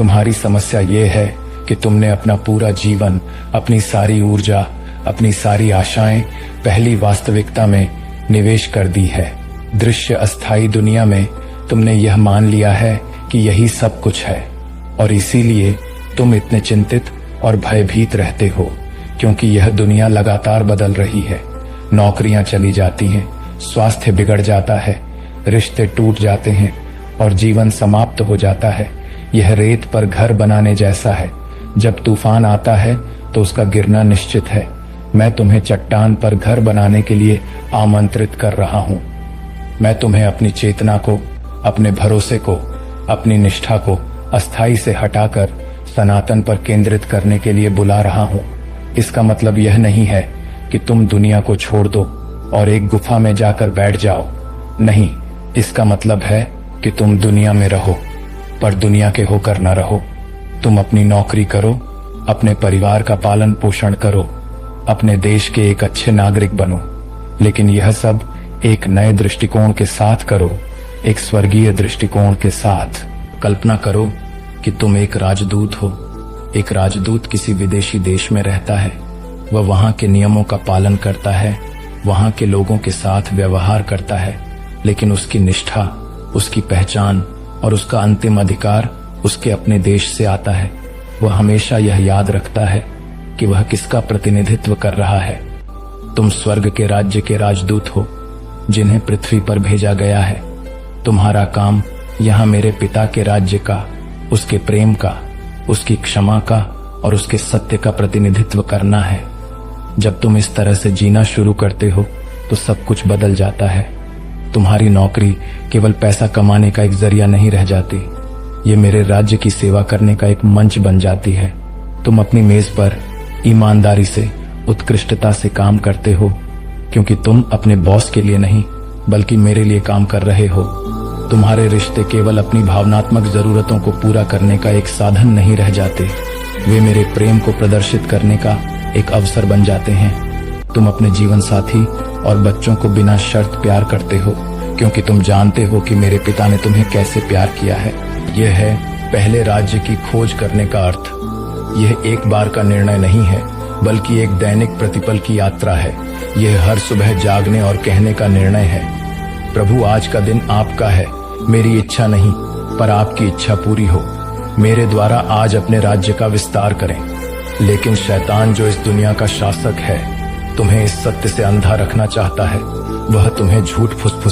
तुम्हारी समस्या ये है कि तुमने अपना पूरा जीवन, अपनी सारी ऊर्जा, अपनी सारी आशाएं पहली वास्तविकता में निवेश कर दी है। दृश्य अस्थायी दुनिया में तुमने यह मान लिया है कि यही सब कुछ है, और इसीलिए तुम इतने चिंतित और भयभीत रहते हो, क्योंकि यह दुनिया लगातार बदल रही है। नौकरियां चली जाती हैं, स्वास्थ्य बिगड़ जाता है, रिश्ते टूट जाते हैं और जीवन समाप्त हो जाता है। यह रेत पर घर बनाने जैसा है, जब तूफान आता है तो उसका गिरना निश्चित है। मैं तुम्हें चट्टान पर घर बनाने के लिए आमंत्रित कर रहा हूं। मैं तुम्हें अपनी चेतना को, अपने भरोसे को, अपनी निष्ठा को अस्थाई से हटाकर सनातन पर केंद्रित करने के लिए बुला रहा हूं। इसका मतलब यह नहीं है कि तुम दुनिया को छोड़ दो और एक गुफा में जाकर बैठ जाओ। नहीं, इसका मतलब है कि तुम दुनिया में रहो, पर दुनिया के होकर न रहो। तुम अपनी नौकरी करो, अपने परिवार का पालन पोषण करो, अपने देश के एक अच्छे नागरिक बनो, लेकिन यह सब एक नए दृष्टिकोण के साथ करो, एक स्वर्गीय दृष्टिकोण के साथ। कल्पना करो कि तुम एक राजदूत हो। एक राजदूत किसी विदेशी देश में रहता है। वह वहां के नियमों का पालन करता है, वहां के लोगों के साथ व्यवहार करता है, लेकिन उसकी निष्ठा, उसकी पहचान और उसका अंतिम अधिकार उसके अपने देश से आता है। वह हमेशा यह याद रखता है कि वह किसका प्रतिनिधित्व कर रहा है। तुम स्वर्ग के राज्य के राजदूत हो, जिन्हें पृथ्वी पर भेजा गया है। तुम्हारा काम यहाँ मेरे पिता के राज्य का, उसके प्रेम का, उसकी क्षमा का और उसके सत्य का प्रतिनिधित्व करना है। जब तुम इस तरह से जीना शुरू करते हो तो सब कुछ बदल जाता है। तुम्हारी नौकरी केवल पैसा कमाने का एक जरिया नहीं रह जाती, ये मेरे राज्य की सेवा करने का एक मंच बन जाती है। तुम अपनी मेज पर ईमानदारी से, उत्कृष्टता से काम करते हो, क्योंकि तुम अपने बॉस के लिए नहीं बल्कि मेरे लिए काम कर रहे हो। तुम्हारे रिश्ते केवल अपनी भावनात्मक जरूरतों को पूरा करने का एक साधन नहीं रह जाते, वे मेरे प्रेम को प्रदर्शित करने का एक अवसर बन जाते हैं। तुम अपने जीवन साथी और बच्चों को बिना शर्त प्यार करते हो, क्योंकि तुम जानते हो कि मेरे पिता ने तुम्हें कैसे प्यार किया है। यह है पहले राज्य की खोज करने का अर्थ। यह एक बार का निर्णय नहीं है, बल्कि एक दैनिक प्रतिपल की यात्रा है। यह हर सुबह जागने और कहने का निर्णय है, प्रभु आज का दिन आपका है, मेरी इच्छा नहीं पर आपकी इच्छा पूरी हो। मेरे द्वारा आज अपने राज्य का विस्तार करें। लेकिन शैतान, जो इस दुनिया का शासक है, तुम्हें इस सत्य से अंधा रखना चाहता है। वह तुम्हें झूठ फुसफुस